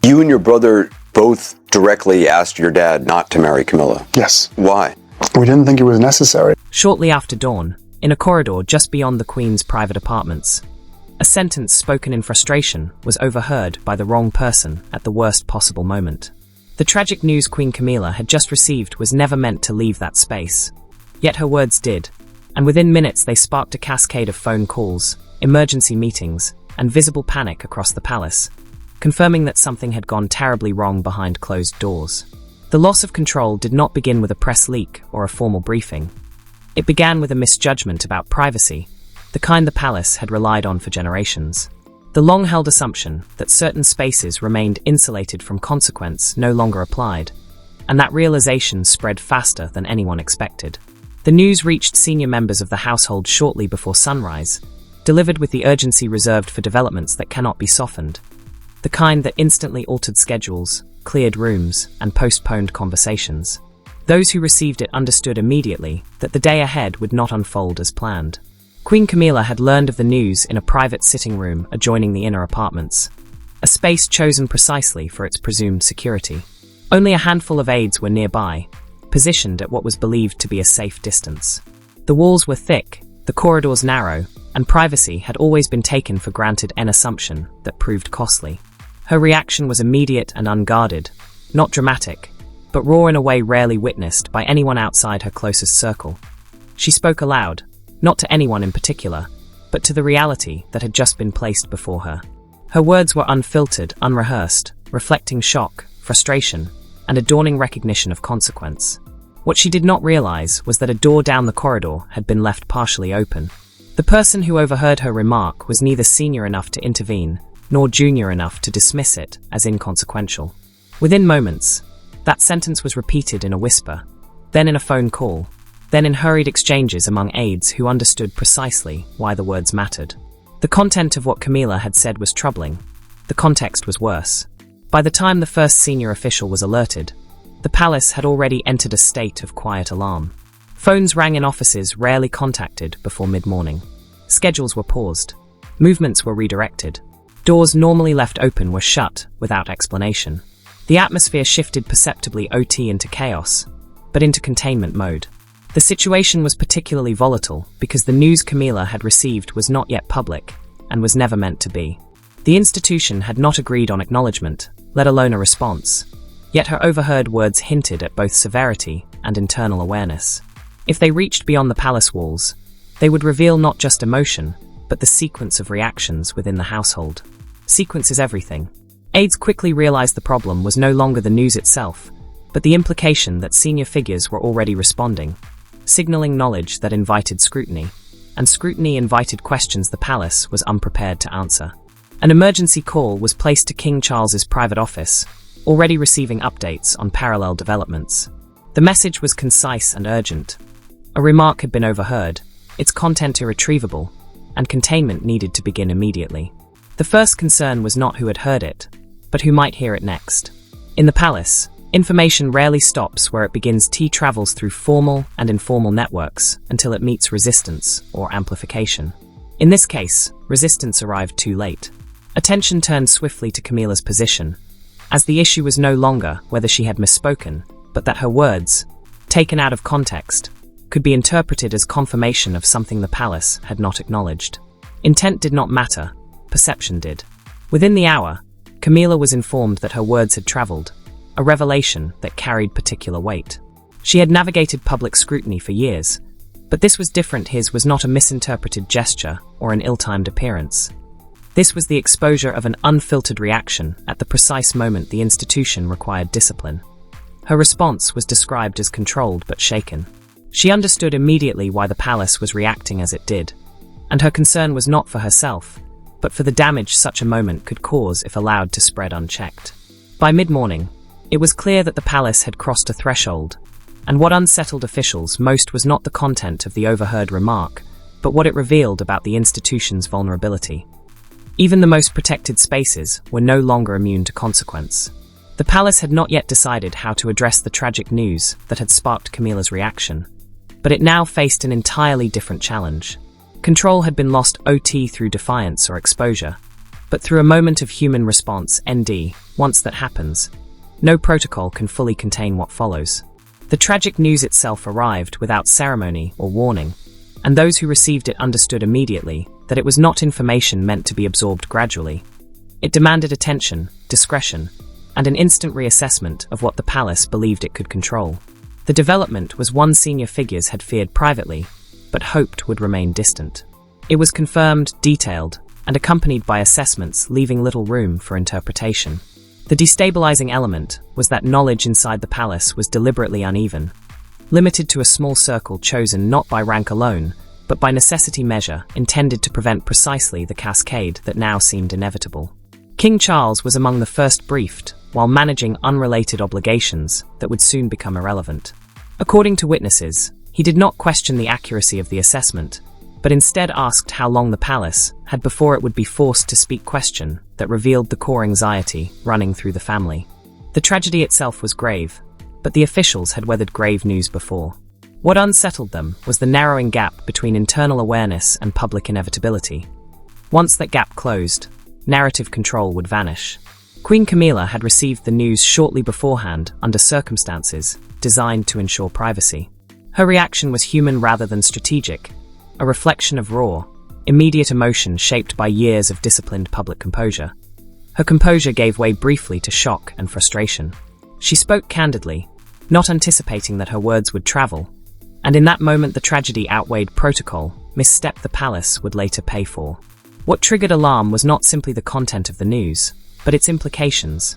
You and your brother both directly asked your dad not to marry Camilla. Yes. Why? We didn't think it was necessary. Shortly after dawn, in a corridor just beyond the Queen's private apartments, a sentence spoken in frustration was overheard by the wrong person at the worst possible moment. The tragic news Queen Camilla had just received was never meant to leave that space. Yet her words did, and within minutes they sparked a cascade of phone calls, emergency meetings, and visible panic across the palace, confirming that something had gone terribly wrong behind closed doors. The loss of control did not begin with a press leak or a formal briefing. It began with a misjudgment about privacy, the kind the palace had relied on for generations. The long-held assumption that certain spaces remained insulated from consequence no longer applied, and that realization spread faster than anyone expected. The news reached senior members of the household shortly before sunrise, delivered with the urgency reserved for developments that cannot be softened, the kind that instantly altered schedules, cleared rooms, and postponed conversations. Those who received it understood immediately that the day ahead would not unfold as planned. Queen Camilla had learned of the news in a private sitting room adjoining the inner apartments, a space chosen precisely for its presumed security. Only a handful of aides were nearby, positioned at what was believed to be a safe distance. The walls were thick, the corridors narrow, and privacy had always been taken for granted, an assumption that proved costly. Her reaction was immediate and unguarded, not dramatic, but raw in a way rarely witnessed by anyone outside her closest circle. She spoke aloud, not to anyone in particular, but to the reality that had just been placed before her. Her words were unfiltered, unrehearsed, reflecting shock, frustration, and a dawning recognition of consequence. What she did not realize was that a door down the corridor had been left partially open. The person who overheard her remark was neither senior enough to intervene, nor junior enough to dismiss it as inconsequential. Within moments, that sentence was repeated in a whisper, then in a phone call, then in hurried exchanges among aides who understood precisely why the words mattered. The content of what Camilla had said was troubling. The context was worse. By the time the first senior official was alerted, the palace had already entered a state of quiet alarm. Phones rang in offices rarely contacted before mid-morning. Schedules were paused. Movements were redirected. Doors normally left open were shut without explanation. The atmosphere shifted perceptibly into chaos, but into containment mode. The situation was particularly volatile because the news Camilla had received was not yet public and was never meant to be. The institution had not agreed on acknowledgement, let alone a response. Yet her overheard words hinted at both severity and internal awareness. If they reached beyond the palace walls, they would reveal not just emotion, but the sequence of reactions within the household. Sequence is everything. Aides quickly realized the problem was no longer the news itself, but the implication that senior figures were already responding, signaling knowledge that invited scrutiny, and scrutiny invited questions the palace was unprepared to answer. An emergency call was placed to King Charles's private office, already receiving updates on parallel developments. The message was concise and urgent. A remark had been overheard, its content irretrievable, and containment needed to begin immediately. The first concern was not who had heard it, but who might hear it next. In the palace, information rarely stops where it begins. Travels through formal and informal networks until it meets resistance or amplification. In this case, resistance arrived too late. Attention turned swiftly to Camilla's position, as the issue was no longer whether she had misspoken, but that her words, taken out of context, could be interpreted as confirmation of something the palace had not acknowledged. Intent did not matter, perception did. Within the hour, Camilla was informed that her words had traveled, a revelation that carried particular weight. She had navigated public scrutiny for years, but this was different. His was not a misinterpreted gesture or an ill-timed appearance. This was the exposure of an unfiltered reaction at the precise moment the institution required discipline. Her response was described as controlled but shaken. She understood immediately why the palace was reacting as it did, and her concern was not for herself, but for the damage such a moment could cause if allowed to spread unchecked. By mid-morning, it was clear that the palace had crossed a threshold, and what unsettled officials most was not the content of the overheard remark, but what it revealed about the institution's vulnerability. Even the most protected spaces were no longer immune to consequence. The palace had not yet decided how to address the tragic news that had sparked Camilla's reaction, but it now faced an entirely different challenge. Control had been lost through defiance or exposure, but through a moment of human response, ND, once that happens, no protocol can fully contain what follows. The tragic news itself arrived without ceremony or warning, and those who received it understood immediately that it was not information meant to be absorbed gradually. It demanded attention, discretion, and an instant reassessment of what the palace believed it could control. The development was one senior figures had feared privately, but hoped would remain distant. It was confirmed, detailed, and accompanied by assessments leaving little room for interpretation. The destabilizing element was that knowledge inside the palace was deliberately uneven, limited to a small circle chosen not by rank alone, but by necessity measure intended to prevent precisely the cascade that now seemed inevitable. King Charles was among the first briefed, while managing unrelated obligations that would soon become irrelevant. According to witnesses, he did not question the accuracy of the assessment, but instead asked how long the palace had before it would be forced to speak question that revealed the core anxiety running through the family. The tragedy itself was grave, but the officials had weathered grave news before. What unsettled them was the narrowing gap between internal awareness and public inevitability. Once that gap closed, narrative control would vanish. Queen Camilla had received the news shortly beforehand under circumstances designed to ensure privacy. Her reaction was human rather than strategic, a reflection of raw, immediate emotion shaped by years of disciplined public composure. Her composure gave way briefly to shock and frustration. She spoke candidly, not anticipating that her words would travel, and in that moment the tragedy outweighed protocol, misstep the palace would later pay for. What triggered alarm was not simply the content of the news, but its implications.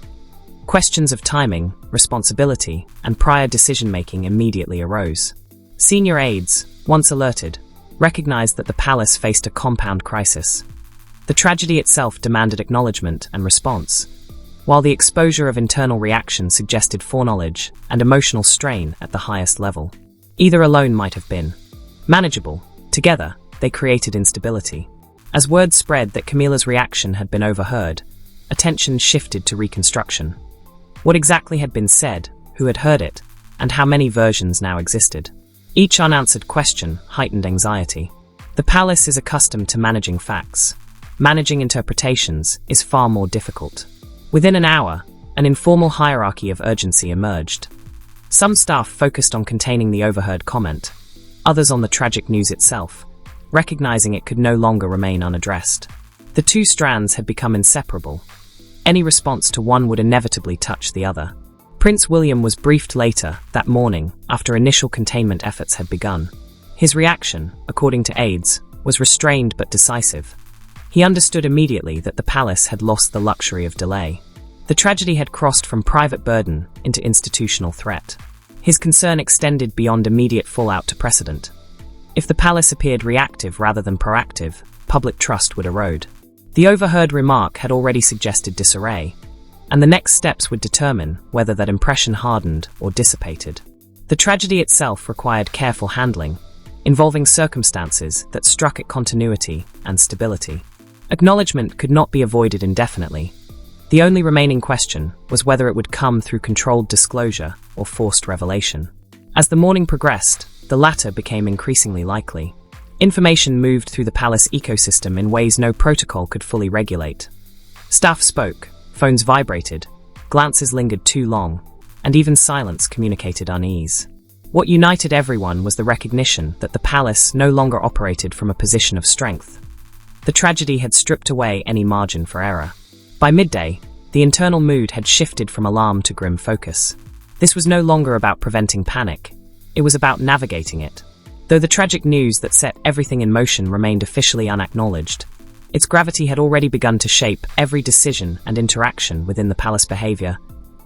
Questions of timing, responsibility, and prior decision-making immediately arose. Senior aides, once alerted, recognized that the palace faced a compound crisis. The tragedy itself demanded acknowledgement and response, while the exposure of internal reaction suggested foreknowledge and emotional strain at the highest level. Either alone might have been manageable. Together, they created instability. As word spread that Camilla's reaction had been overheard, attention shifted to reconstruction. What exactly had been said, who had heard it, and how many versions now existed? Each unanswered question heightened anxiety. The palace is accustomed to managing facts. Managing interpretations is far more difficult. Within an hour, an informal hierarchy of urgency emerged. Some staff focused on containing the overheard comment, others on the tragic news itself, recognizing it could no longer remain unaddressed. The two strands had become inseparable. Any response to one would inevitably touch the other. Prince William was briefed later, that morning, after initial containment efforts had begun. His reaction, according to aides, was restrained but decisive. He understood immediately that the palace had lost the luxury of delay. The tragedy had crossed from private burden into institutional threat. His concern extended beyond immediate fallout to precedent. If the palace appeared reactive rather than proactive, public trust would erode. The overheard remark had already suggested disarray, and the next steps would determine whether that impression hardened or dissipated. The tragedy itself required careful handling, involving circumstances that struck at continuity and stability. Acknowledgement could not be avoided indefinitely. The only remaining question was whether it would come through controlled disclosure or forced revelation. As the morning progressed, the latter became increasingly likely. Information moved through the palace ecosystem in ways no protocol could fully regulate. Staff spoke, phones vibrated, glances lingered too long, and even silence communicated unease. What united everyone was the recognition that the palace no longer operated from a position of strength. The tragedy had stripped away any margin for error. By midday, the internal mood had shifted from alarm to grim focus. This was no longer about preventing panic. It was about navigating it. Though the tragic news that set everything in motion remained officially unacknowledged, its gravity had already begun to shape every decision and interaction within the palace. Behavior,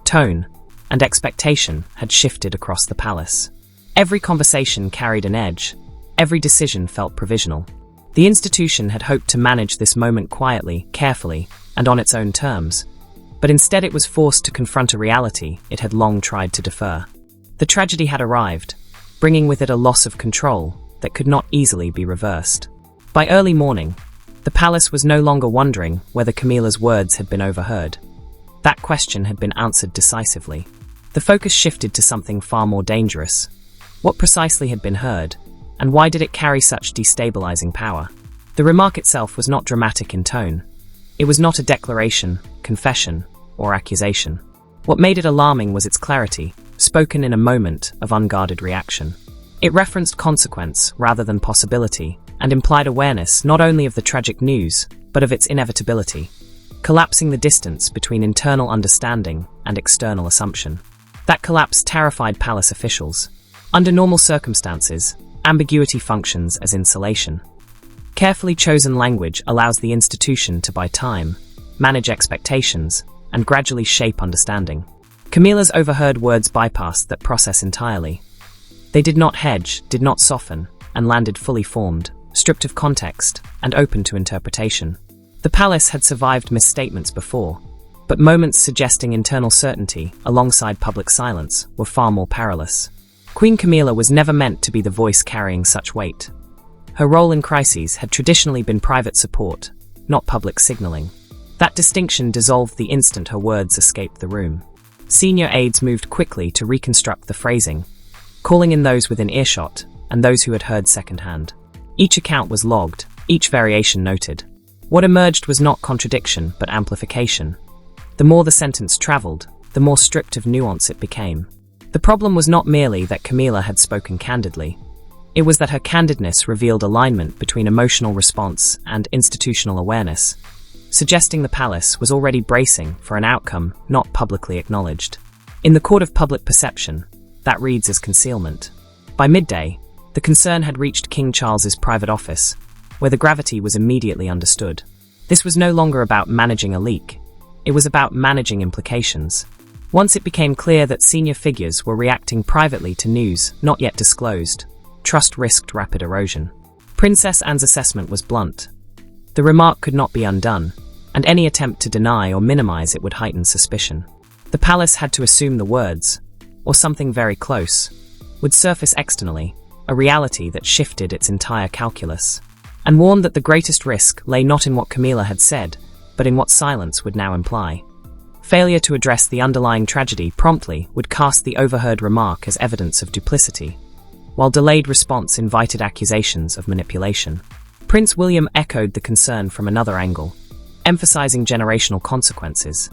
tone, and expectation had shifted across the palace. Every conversation carried an edge. Every decision felt provisional. The institution had hoped to manage this moment quietly, carefully, and on its own terms, but instead it was forced to confront a reality it had long tried to defer. The tragedy had arrived, bringing with it a loss of control that could not easily be reversed. By early morning, the palace was no longer wondering whether Camilla's words had been overheard. That question had been answered decisively. The focus shifted to something far more dangerous. What precisely had been heard, and why did it carry such destabilizing power? The remark itself was not dramatic in tone. It was not a declaration, confession, or accusation. What made it alarming was its clarity, spoken in a moment of unguarded reaction. It referenced consequence rather than possibility, and implied awareness not only of the tragic news, but of its inevitability, collapsing the distance between internal understanding and external assumption. That collapse terrified palace officials. Under normal circumstances, ambiguity functions as insulation. Carefully chosen language allows the institution to buy time, manage expectations, and gradually shape understanding. Camilla's overheard words bypassed that process entirely. They did not hedge, did not soften, and landed fully formed, stripped of context, and open to interpretation. The palace had survived misstatements before, but moments suggesting internal certainty alongside public silence were far more perilous. Queen Camilla was never meant to be the voice carrying such weight. Her role in crises had traditionally been private support, not public signaling. That distinction dissolved the instant her words escaped the room. Senior aides moved quickly to reconstruct the phrasing, calling in those within earshot and those who had heard secondhand. Each account was logged, each variation noted. What emerged was not contradiction, but amplification. The more the sentence traveled, the more stripped of nuance it became. The problem was not merely that Camilla had spoken candidly. It was that her candidness revealed alignment between emotional response and institutional awareness, suggesting the palace was already bracing for an outcome not publicly acknowledged. In the court of public perception, that reads as concealment. By midday, the concern had reached King Charles's private office, where the gravity was immediately understood. This was no longer about managing a leak. It was about managing implications. Once it became clear that senior figures were reacting privately to news not yet disclosed, trust risked rapid erosion. Princess Anne's assessment was blunt. The remark could not be undone, and any attempt to deny or minimize it would heighten suspicion. The palace had to assume the words, or something very close, would surface externally, a reality that shifted its entire calculus, and warned that the greatest risk lay not in what Camilla had said, but in what silence would now imply. Failure to address the underlying tragedy promptly would cast the overheard remark as evidence of duplicity, while delayed response invited accusations of manipulation. Prince William echoed the concern from another angle, emphasizing generational consequences.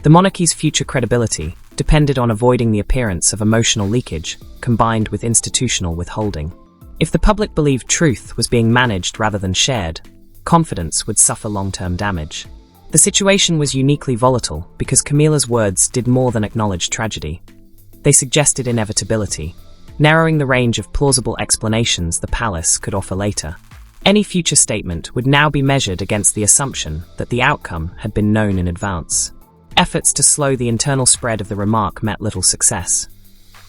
The monarchy's future credibility depended on avoiding the appearance of emotional leakage combined with institutional withholding. If the public believed truth was being managed rather than shared, confidence would suffer long-term damage. The situation was uniquely volatile because Camilla's words did more than acknowledge tragedy. They suggested inevitability, narrowing the range of plausible explanations the palace could offer later. Any future statement would now be measured against the assumption that the outcome had been known in advance. Efforts to slow the internal spread of the remark met little success.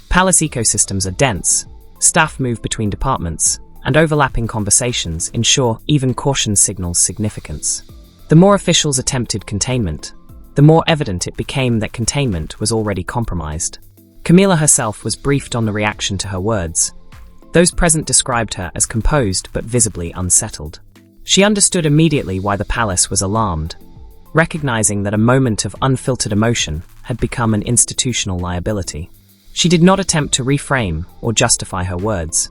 Palace ecosystems are dense, staff move between departments, and overlapping conversations ensure even caution signals significance. The more officials attempted containment, the more evident it became that containment was already compromised. Camilla herself was briefed on the reaction to her words. Those present described her as composed but visibly unsettled. She understood immediately why the palace was alarmed, recognizing that a moment of unfiltered emotion had become an institutional liability. She did not attempt to reframe or justify her words.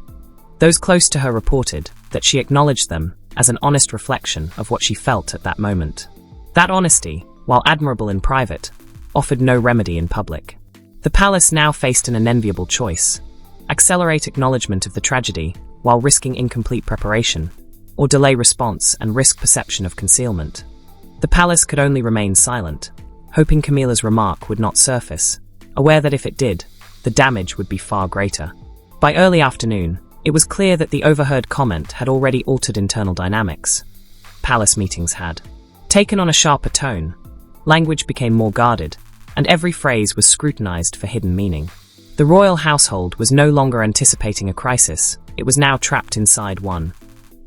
Those close to her reported that she acknowledged them as an honest reflection of what she felt at that moment. That honesty, while admirable in private, offered no remedy in public. The palace now faced an unenviable choice: accelerate acknowledgement of the tragedy while risking incomplete preparation, or delay response and risk perception of concealment. The palace could only remain silent, hoping Camilla's remark would not surface, aware that if it did, the damage would be far greater. By early afternoon, it was clear that the overheard comment had already altered internal dynamics. Palace meetings had taken on a sharper tone, language became more guarded, and every phrase was scrutinized for hidden meaning. The royal household was no longer anticipating a crisis, it was now trapped inside one.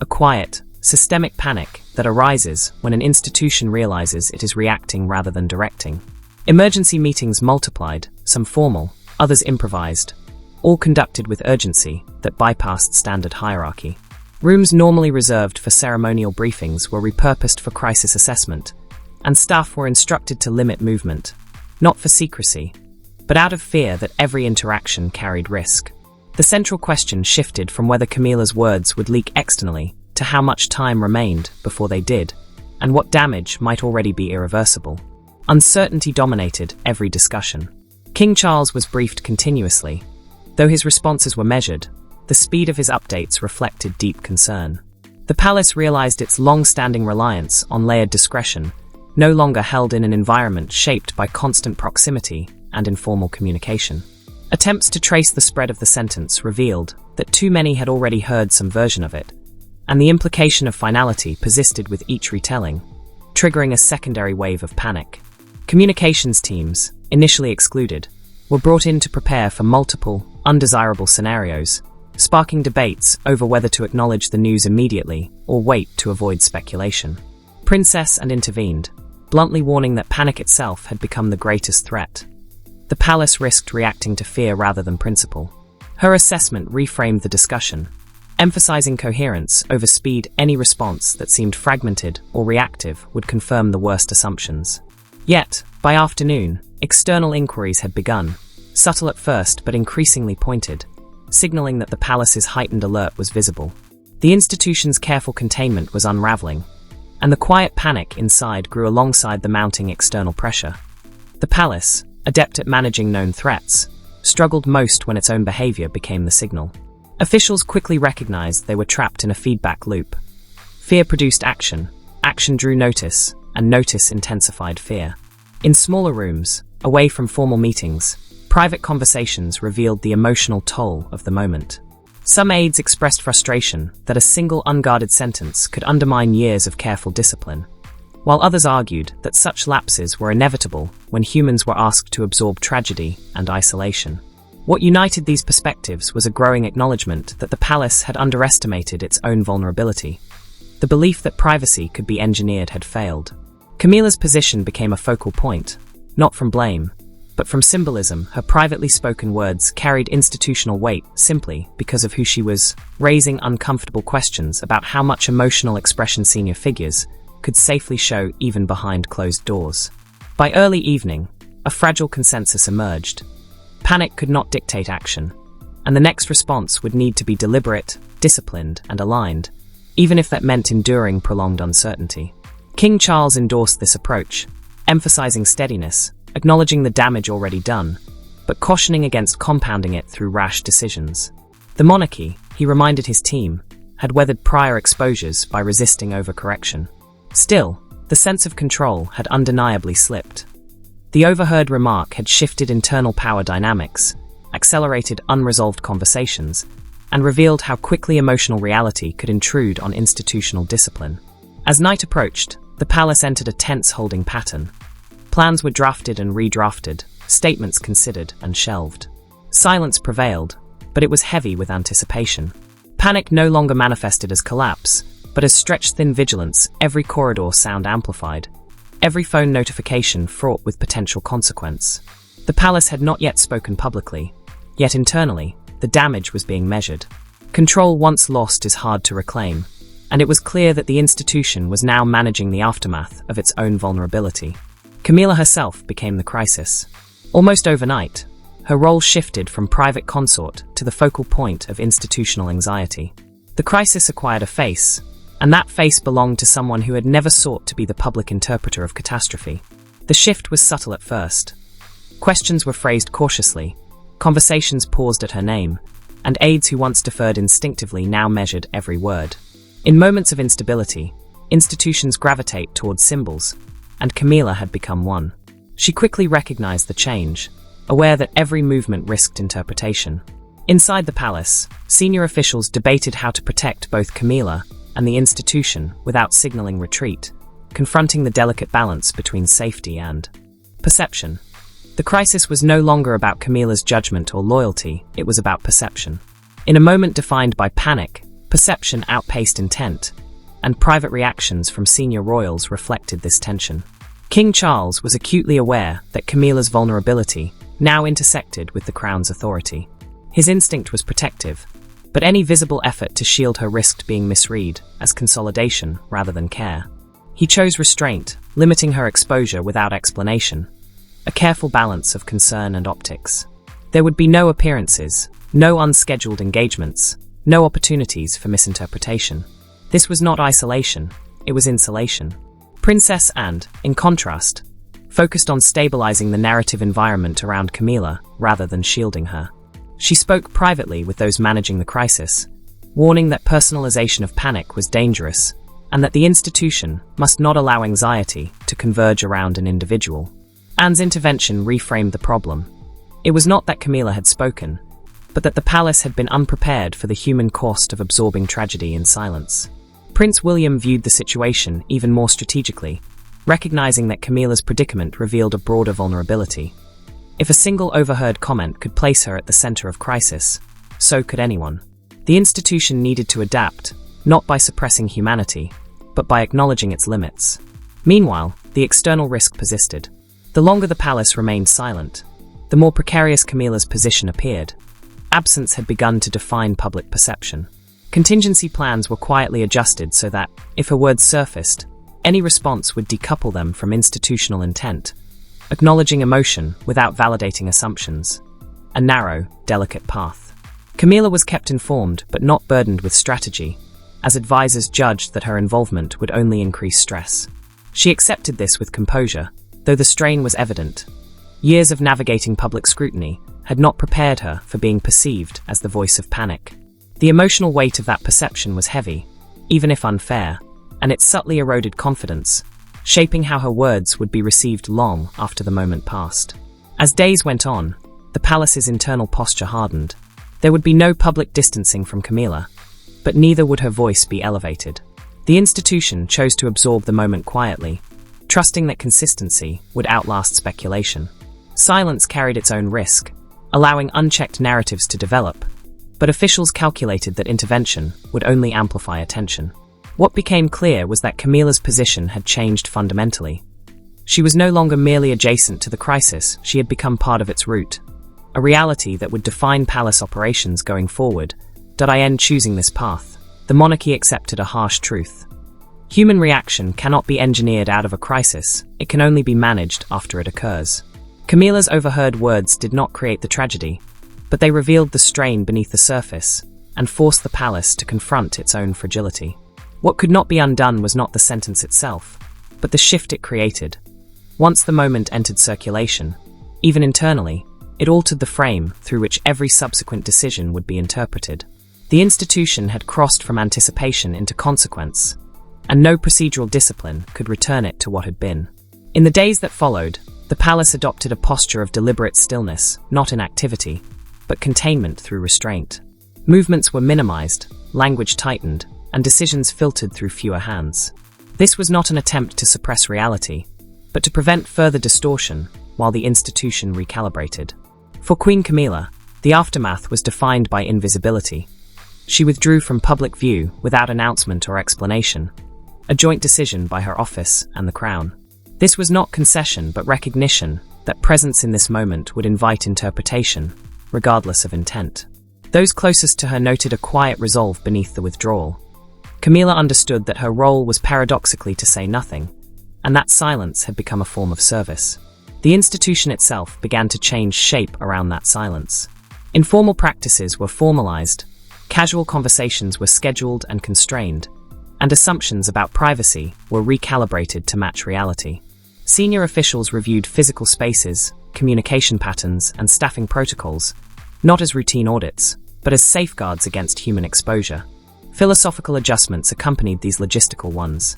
A quiet, systemic panic that arises when an institution realizes it is reacting rather than directing. Emergency meetings multiplied, some formal, others improvised, all conducted with urgency that bypassed standard hierarchy. Rooms normally reserved for ceremonial briefings were repurposed for crisis assessment, and staff were instructed to limit movement, not for secrecy, but out of fear that every interaction carried risk. The central question shifted from whether Camilla's words would leak externally to how much time remained before they did, and what damage might already be irreversible. Uncertainty dominated every discussion. King Charles was briefed continuously. Though his responses were measured, the speed of his updates reflected deep concern. The palace realized its long-standing reliance on layered discretion, no longer held in an environment shaped by constant proximity and informal communication. Attempts to trace the spread of the sentence revealed that too many had already heard some version of it, and the implication of finality persisted with each retelling, triggering a secondary wave of panic. Communications teams, initially excluded, were brought in to prepare for multiple, undesirable scenarios, sparking debates over whether to acknowledge the news immediately or wait to avoid speculation. Princess and intervened, bluntly warning that panic itself had become the greatest threat. The palace risked reacting to fear rather than principle. Her assessment reframed the discussion, emphasizing coherence over speed. Any response that seemed fragmented or reactive would confirm the worst assumptions. Yet, by afternoon, external inquiries had begun, subtle at first but increasingly pointed, signaling that the palace's heightened alert was visible. The institution's careful containment was unraveling, and the quiet panic inside grew alongside the mounting external pressure. The palace, adept at managing known threats, struggled most when its own behavior became the signal. Officials quickly recognized they were trapped in a feedback loop. Fear produced action, action drew notice, and notice intensified fear. In smaller rooms, away from formal meetings, private conversations revealed the emotional toll of the moment. Some aides expressed frustration that a single unguarded sentence could undermine years of careful discipline, while others argued that such lapses were inevitable when humans were asked to absorb tragedy and isolation. What united these perspectives was a growing acknowledgement that the palace had underestimated its own vulnerability. The belief that privacy could be engineered had failed. Camilla's position became a focal point, not from blame, but from symbolism. Her privately spoken words carried institutional weight simply because of who she was, raising uncomfortable questions about how much emotional expression senior figures could safely show even behind closed doors. By early evening, a fragile consensus emerged. Panic could not dictate action, and the next response would need to be deliberate, disciplined, and aligned, even if that meant enduring prolonged uncertainty. King Charles endorsed this approach, emphasizing steadiness, acknowledging the damage already done, but cautioning against compounding it through rash decisions. The monarchy, he reminded his team, had weathered prior exposures by resisting overcorrection. Still, the sense of control had undeniably slipped. The overheard remark had shifted internal power dynamics, accelerated unresolved conversations, and revealed how quickly emotional reality could intrude on institutional discipline. As night approached, the palace entered a tense holding pattern. Plans were drafted and redrafted, statements considered and shelved. Silence prevailed, but it was heavy with anticipation. Panic no longer manifested as collapse, but as stretched-thin vigilance. Every corridor sound amplified, every phone notification fraught with potential consequence. The palace had not yet spoken publicly, yet internally, the damage was being measured. Control once lost is hard to reclaim, and it was clear that the institution was now managing the aftermath of its own vulnerability. Camilla herself became the crisis. Almost overnight, her role shifted from private consort to the focal point of institutional anxiety. The crisis acquired a face, and that face belonged to someone who had never sought to be the public interpreter of catastrophe. The shift was subtle at first. Questions were phrased cautiously, conversations paused at her name, and aides who once deferred instinctively now measured every word. In moments of instability, institutions gravitate towards symbols, and Camilla had become one. She quickly recognized the change, aware that every movement risked interpretation. Inside the palace, senior officials debated how to protect both Camilla and the institution without signaling retreat, confronting the delicate balance between safety and perception. The crisis was no longer about Camilla's judgment or loyalty, it was about perception. In a moment defined by panic, perception outpaced intent, and private reactions from senior royals reflected this tension. King Charles was acutely aware that Camilla's vulnerability now intersected with the crown's authority. His instinct was protective, but any visible effort to shield her risked being misread as consolidation rather than care. He chose restraint, limiting her exposure without explanation, a careful balance of concern and optics. There would be no appearances, no unscheduled engagements, no opportunities for misinterpretation. This was not isolation, it was insulation. Princess and, in contrast, focused on stabilizing the narrative environment around Camilla rather than shielding her. She spoke privately with those managing the crisis, warning that personalization of panic was dangerous and that the institution must not allow anxiety to converge around an individual. Anne's intervention reframed the problem. It was not that Camilla had spoken, but that the palace had been unprepared for the human cost of absorbing tragedy in silence. Prince William viewed the situation even more strategically, recognizing that Camilla's predicament revealed a broader vulnerability. If a single overheard comment could place her at the center of crisis, so could anyone. The institution needed to adapt, not by suppressing humanity, but by acknowledging its limits. Meanwhile, the external risk persisted. The longer the palace remained silent, the more precarious Camilla's position appeared. Absence had begun to define public perception. Contingency plans were quietly adjusted so that, if her words surfaced, any response would decouple them from institutional intent, acknowledging emotion without validating assumptions. A narrow, delicate path. Camilla was kept informed but not burdened with strategy, as advisors judged that her involvement would only increase stress. She accepted this with composure, though the strain was evident. Years of navigating public scrutiny had not prepared her for being perceived as the voice of panic. The emotional weight of that perception was heavy, even if unfair, and it subtly eroded confidence, shaping how her words would be received long after the moment passed. As days went on, the palace's internal posture hardened. There would be no public distancing from Camilla, but neither would her voice be elevated. The institution chose to absorb the moment quietly, trusting that consistency would outlast speculation. Silence carried its own risk, allowing unchecked narratives to develop, but officials calculated that intervention would only amplify attention. What became clear was that Camilla's position had changed fundamentally. She was no longer merely adjacent to the crisis, she had become part of its root, a reality that would define palace operations going forward. Did I end choosing this path? The monarchy accepted a harsh truth. Human reaction cannot be engineered out of a crisis, it can only be managed after it occurs. Camilla's overheard words did not create the tragedy, but they revealed the strain beneath the surface and forced the palace to confront its own fragility. What could not be undone was not the sentence itself, but the shift it created. Once the moment entered circulation, even internally, it altered the frame through which every subsequent decision would be interpreted. The institution had crossed from anticipation into consequence, and no procedural discipline could return it to what had been. In the days that followed, the palace adopted a posture of deliberate stillness, not inactivity, but containment through restraint. Movements were minimized, language tightened, and decisions filtered through fewer hands. This was not an attempt to suppress reality, but to prevent further distortion while the institution recalibrated. For Queen Camilla, the aftermath was defined by invisibility. She withdrew from public view without announcement or explanation, a joint decision by her office and the crown. This was not concession but recognition that presence in this moment would invite interpretation, regardless of intent. Those closest to her noted a quiet resolve beneath the withdrawal. Camilla understood that her role was paradoxically to say nothing, and that silence had become a form of service. The institution itself began to change shape around that silence. Informal practices were formalized, casual conversations were scheduled and constrained, and assumptions about privacy were recalibrated to match reality. Senior officials reviewed physical spaces, communication patterns, and staffing protocols, not as routine audits, but as safeguards against human exposure. Philosophical adjustments accompanied these logistical ones.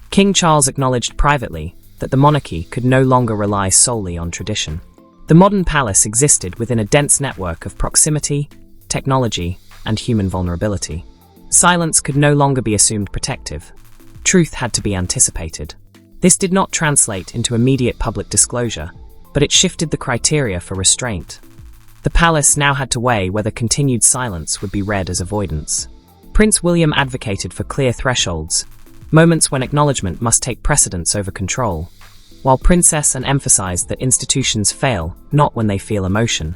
King Charles acknowledged privately that the monarchy could no longer rely solely on tradition. The modern palace existed within a dense network of proximity, technology, and human vulnerability. Silence could no longer be assumed protective. Truth had to be anticipated. This did not translate into immediate public disclosure, but it shifted the criteria for restraint. The palace now had to weigh whether continued silence would be read as avoidance. Prince William advocated for clear thresholds, moments when acknowledgement must take precedence over control, while Princess Anne emphasized that institutions fail not when they feel emotion,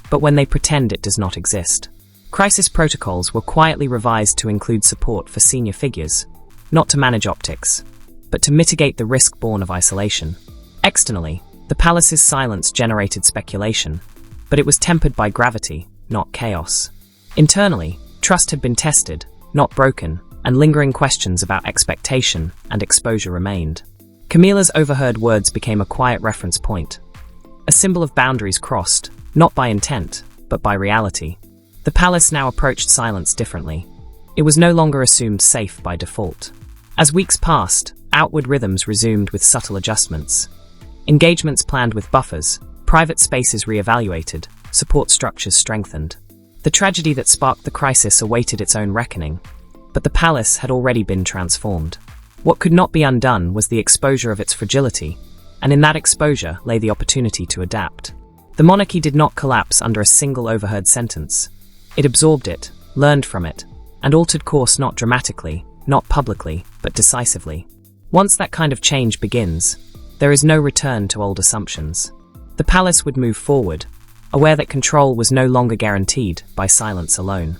but when they pretend it does not exist. Crisis protocols were quietly revised to include support for senior figures, not to manage optics, but to mitigate the risk born of isolation. Externally, the palace's silence generated speculation, but it was tempered by gravity, not chaos. Internally, trust had been tested, not broken, and lingering questions about expectation and exposure remained. Camilla's overheard words became a quiet reference point, a symbol of boundaries crossed, not by intent, but by reality. The palace now approached silence differently. It was no longer assumed safe by default. As weeks passed, outward rhythms resumed with subtle adjustments. Engagements planned with buffers, private spaces re-evaluated, support structures strengthened. The tragedy that sparked the crisis awaited its own reckoning, but the palace had already been transformed. What could not be undone was the exposure of its fragility, and in that exposure lay the opportunity to adapt. The monarchy did not collapse under a single overheard sentence. It absorbed it, learned from it, and altered course not dramatically, not publicly, but decisively. Once that kind of change begins, there is no return to old assumptions. The palace would move forward, aware that control was no longer guaranteed by silence alone.